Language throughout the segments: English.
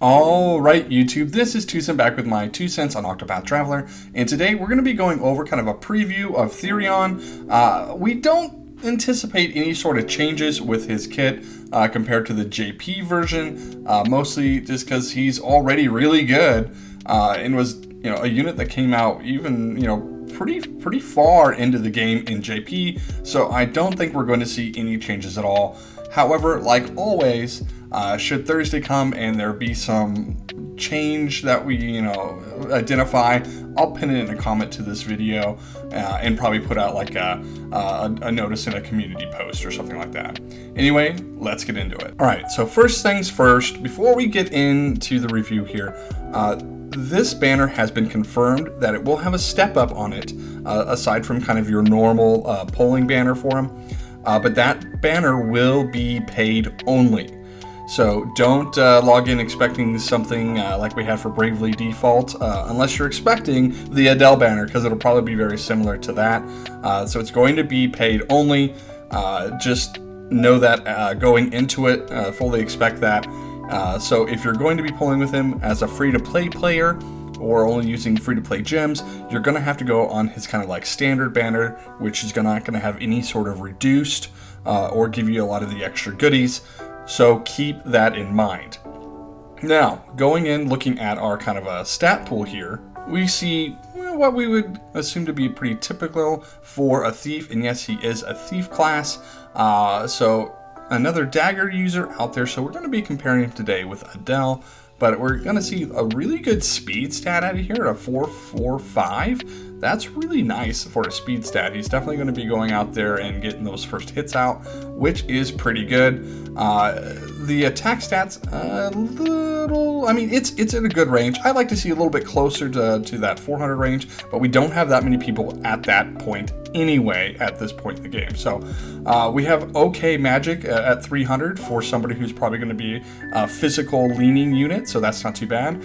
Alright YouTube, this is 2 Cent back with my 2 cents on Octopath Traveler, and today we're going to be going over kind of a preview of Therion. We don't anticipate any sort of changes with his kit compared to the JP version, mostly just because he's already really good and was a unit that came out even pretty far into the game in JP, so I don't think we're going to see any changes at all. However, like always, should Thursday come and there be some change that we, identify, I'll pin it in a comment to this video and probably put out like a notice in a community post or something like that. Anyway, let's get into it. All right, so first things first, before we get into the review here, this banner has been confirmed that it will have a step up on it, aside from kind of your normal polling banner for him. But that banner will be paid only. So don't log in expecting something like we had for Bravely Default, unless you're expecting the Adelle banner, because it'll probably be very similar to that. So it's going to be paid only. Just know that going into it, fully expect that. So if you're going to be pulling with him as a free-to-play player, or only using free-to-play gems, you're going to have to go on his kind of like standard banner, which is not going to have any sort of reduced or give you a lot of the extra goodies. So keep that in mind. Now, going in, looking at our kind of a stat pool here, we see what we would assume to be pretty typical for a thief, and yes, he is a thief class. So another dagger user out there. So we're going to be comparing him today with Adelle. But we're going to see a really good speed stat out of here at a 4.45. That's really nice for a speed stat. He's definitely going to be going out there and getting those first hits out, which is pretty good. The attack stats, a little, it's in a good range. I like to see a little bit closer to that 400 range, but we don't have that many people at that point anyway at this point in the game. So we have okay magic at 300 for somebody who's probably going to be a physical leaning unit, so that's not too bad.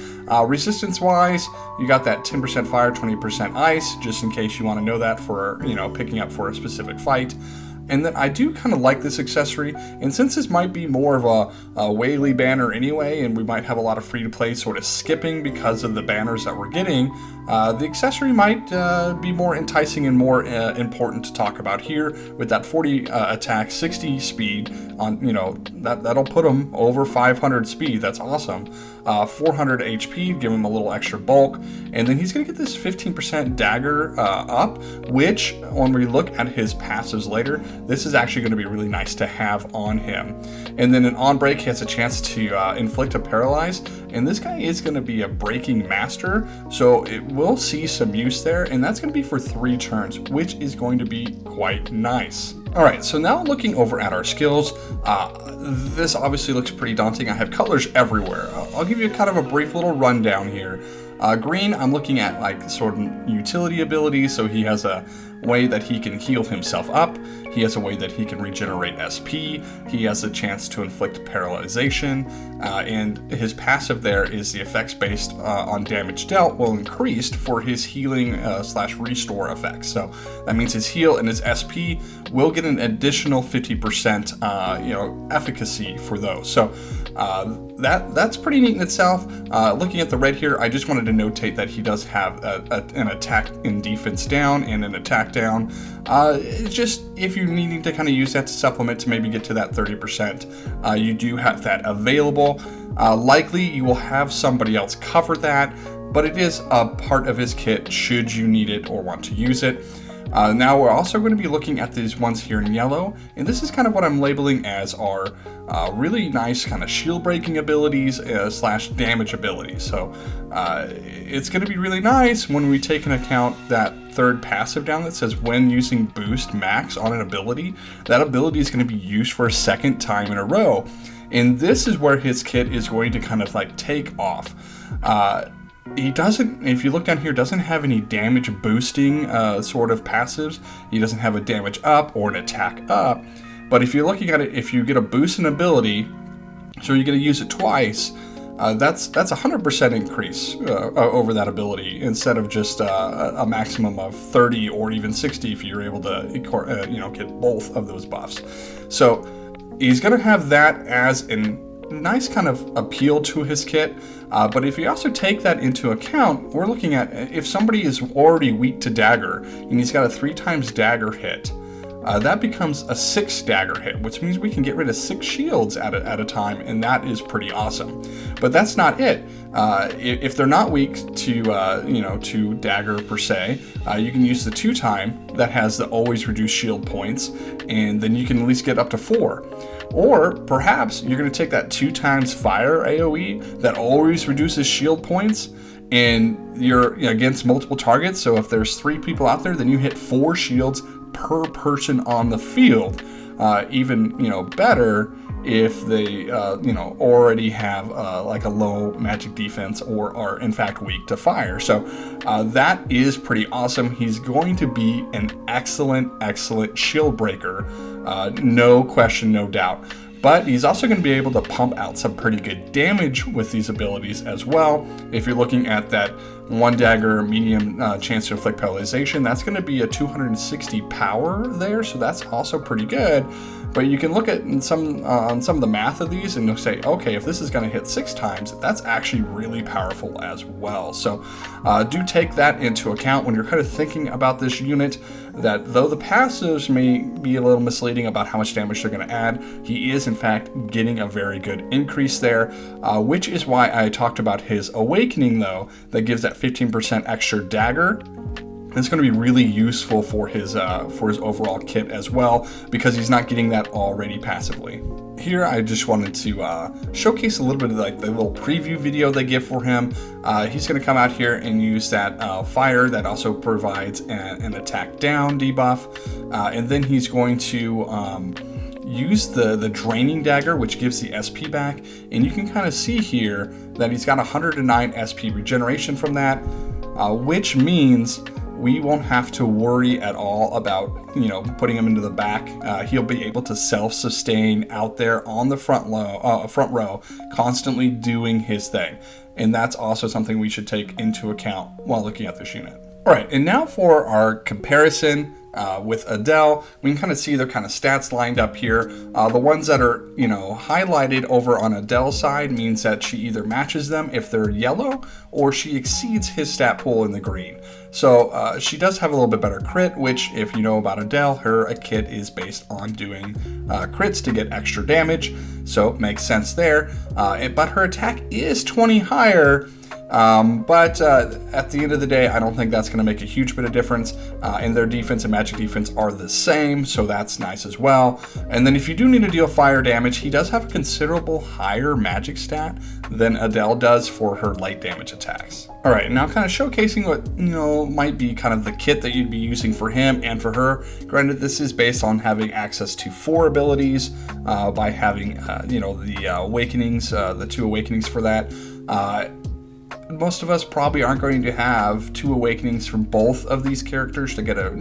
Resistance wise, you got that 10% fire, 20% ice, just in case you want to know that for picking up for a specific fight. And then I do kind of like this accessory, and since this might be more of a Whaley banner anyway, and we might have a lot of free-to-play sort of skipping because of the banners that we're getting, the accessory might be more enticing and more important to talk about here with that 40 attack, 60 speed on, that'll put him over 500 speed. That's awesome. 400 HP, give him a little extra bulk, and then he's going to get this 15% dagger up, which when we look at his passives later, this is actually going to be really nice to have on him. And then an on break, he has a chance to inflict a paralyze, and this guy is going to be a breaking master, so it will see some use there, and that's going to be for 3 turns, which is going to be quite nice. Alright, so now looking over at our skills, this obviously looks pretty daunting. I have colors everywhere. I'll give you kind of a brief little rundown here. Green, I'm looking at like sort of utility abilities, so he has a way that he can heal himself up, he has a way that he can regenerate SP, he has a chance to inflict paralyzation, and his passive there is the effects based on damage dealt will increase for his healing slash restore effects. So that means his heal and his SP will get an additional 50% efficacy for those. So that's pretty neat in itself. Looking at the red here, I just wanted to notate that he does have an attack and defense down and an attack down. It's just if you're needing to kind of use that to supplement to maybe get to that 30%, you do have that available. Likely you will have somebody else cover that, but it is a part of his kit should you need it or want to use it. Now we're also going to be looking at these ones here in yellow, and this is kind of what I'm labeling as our really nice kind of shield breaking abilities slash damage abilities. So it's going to be really nice when we take into account that third passive down that says when using boost max on an ability, that ability is going to be used for a second time in a row. And this is where his kit is going to kind of like take off. He doesn't, if you look down here, doesn't have any damage boosting sort of passives. He doesn't have a damage up or an attack up. But if you're looking at it, if you get a boost in ability, so you're going to use it twice, that's 100% increase over that ability instead of just a maximum of 30 or even 60 if you're able to get both of those buffs. So he's going to have that as an nice kind of appeal to his kit. But if you also take that into account, we're looking at if somebody is already weak to dagger and he's got a 3x dagger hit, that becomes a 6 dagger hit, which means we can get rid of 6 shields at a time, and that is pretty awesome. But that's not it. If they're not weak to to dagger per se, you can use the 2-time that has the always reduced shield points, and then you can at least get up to 4. Or perhaps you're going to take that 2x fire AoE that always reduces shield points, and you're against multiple targets. So if there's 3 people out there, then you hit 4 shields per person on the field. Even better if they already have like a low magic defense or are in fact weak to fire. So that is pretty awesome. He's going to be an excellent shield breaker, no question, no doubt. But he's also going to be able to pump out some pretty good damage with these abilities as well. If you're looking at that 1 dagger medium chance to inflict paralyzation, that's going to be a 260 power there, so that's also pretty good. But you can look at some of the math of these and you'll say, okay, if this is going to hit 6 times, that's actually really powerful as well. So do take that into account when you're kind of thinking about this unit, that though the passives may be a little misleading about how much damage they're going to add, he is in fact getting a very good increase there, which is why I talked about his awakening though, that gives that 15% extra dagger. It's going to be really useful for his overall kit as well, because he's not getting that already passively. Here I just wanted to showcase a little bit of like the little preview video they give for him. He's going to come out here and use that fire that also provides an attack down debuff, and then he's going to use the draining dagger, which gives the SP back, and you can kind of see here that he's got 109 SP regeneration from that, which means we won't have to worry at all about putting him into the back. He'll be able to self-sustain out there on the front row, constantly doing his thing, and that's also something we should take into account while looking at this unit. All right, and now for our comparison with Adelle. We can kind of see their kind of stats lined up here. The ones that are highlighted over on Adelle's side means that she either matches them if they're yellow, or she exceeds his stat pool in the green. So she does have a little bit better crit, which if you know about Adelle, her kit is based on doing crits to get extra damage, so it makes sense there. But her attack is 20 higher. But at the end of the day, I don't think that's going to make a huge bit of difference, and their defense and magic defense are the same, so that's nice as well. And then if you do need to deal fire damage, he does have a considerable higher magic stat than Adelle does for her light damage attacks. All right, now kind of showcasing what might be kind of the kit that you'd be using for him and for her. Granted, this is based on having access to 4 abilities by having the awakenings, the 2 awakenings for that. Most of us probably aren't going to have 2 awakenings from both of these characters to get a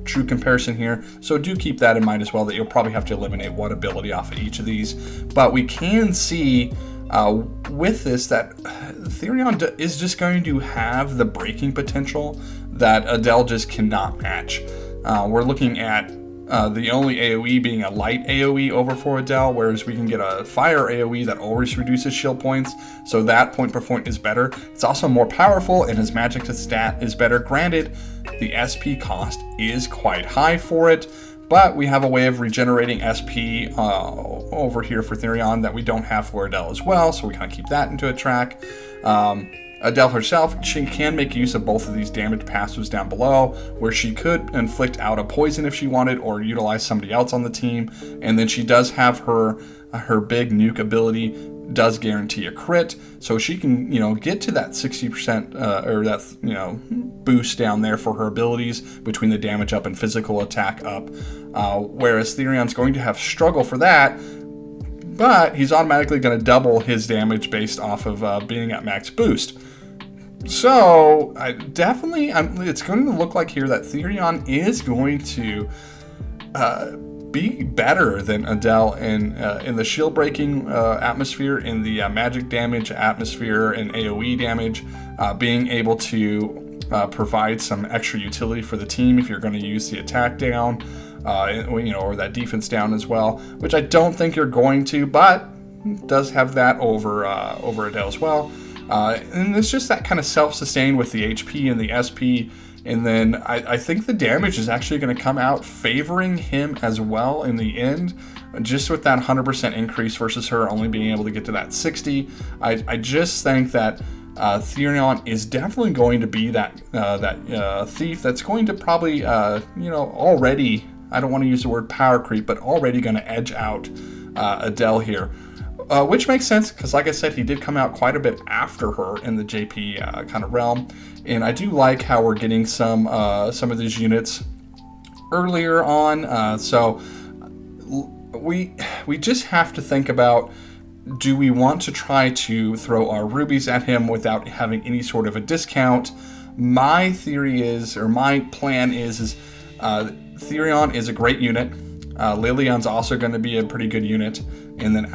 true comparison here, so do keep that in mind as well, that you'll probably have to eliminate 1 ability off of each of these. But we can see with this that Therion is just going to have the breaking potential that Adelle just cannot match. We're looking at the only AoE being a light AoE over for Adelle, whereas we can get a fire AoE that always reduces shield points, so that point per point is better. It's also more powerful, and his magic to stat is better. Granted, the SP cost is quite high for it, but we have a way of regenerating SP over here for Therion that we don't have for Adelle as well, so we kind of keep that into a track. Adelle herself, she can make use of both of these damage passives down below, where she could inflict out a poison if she wanted, or utilize somebody else on the team. And then she does have her big nuke ability does guarantee a crit, so she can get to that 60% or that boost down there for her abilities between the damage up and physical attack up. Whereas Therion's going to have struggle for that, but he's automatically going to double his damage based off of being at max boost. So it's going to look like here that Therion is going to be better than Adelle in the shield breaking atmosphere, in the magic damage atmosphere, and AoE damage, being able to provide some extra utility for the team if you're going to use the attack down, or that defense down as well, which I don't think you're going to, but does have that over Adelle as well. And it's just that kind of self-sustain with the HP and the SP. And then I think the damage is actually going to come out favoring him as well in the end, just with that 100% increase versus her only being able to get to that 60. I just think that Therion is definitely going to be that thief that's going to probably, already, I don't want to use the word power creep, but already going to edge out Adelle here. Which makes sense, because like I said, he did come out quite a bit after her in the JP kind of realm. And I do like how we're getting some of these units earlier on. So we just have to think about, do we want to try to throw our rubies at him without having any sort of a discount? My theory is, or my plan is Therion is a great unit. Lilion's also going to be a pretty good unit. And then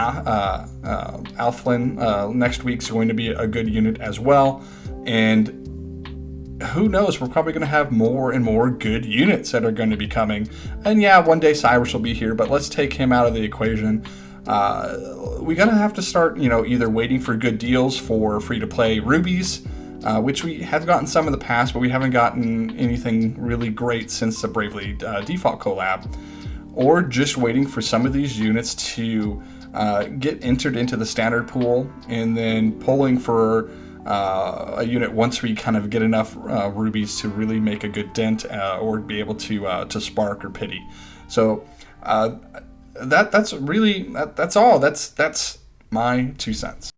Alflin next week's going to be a good unit as well. And who knows, we're probably going to have more and more good units that are going to be coming. And yeah, one day Cyrus will be here, but let's take him out of the equation. We're going to have to start, either waiting for good deals for free-to-play rubies, which we have gotten some in the past, but we haven't gotten anything really great since the Bravely Default collab. Or just waiting for some of these units to get entered into the standard pool, and then pulling for a unit once we kind of get enough rubies to really make a good dent or be able to spark or pity. So that's all. That's my 2 cents.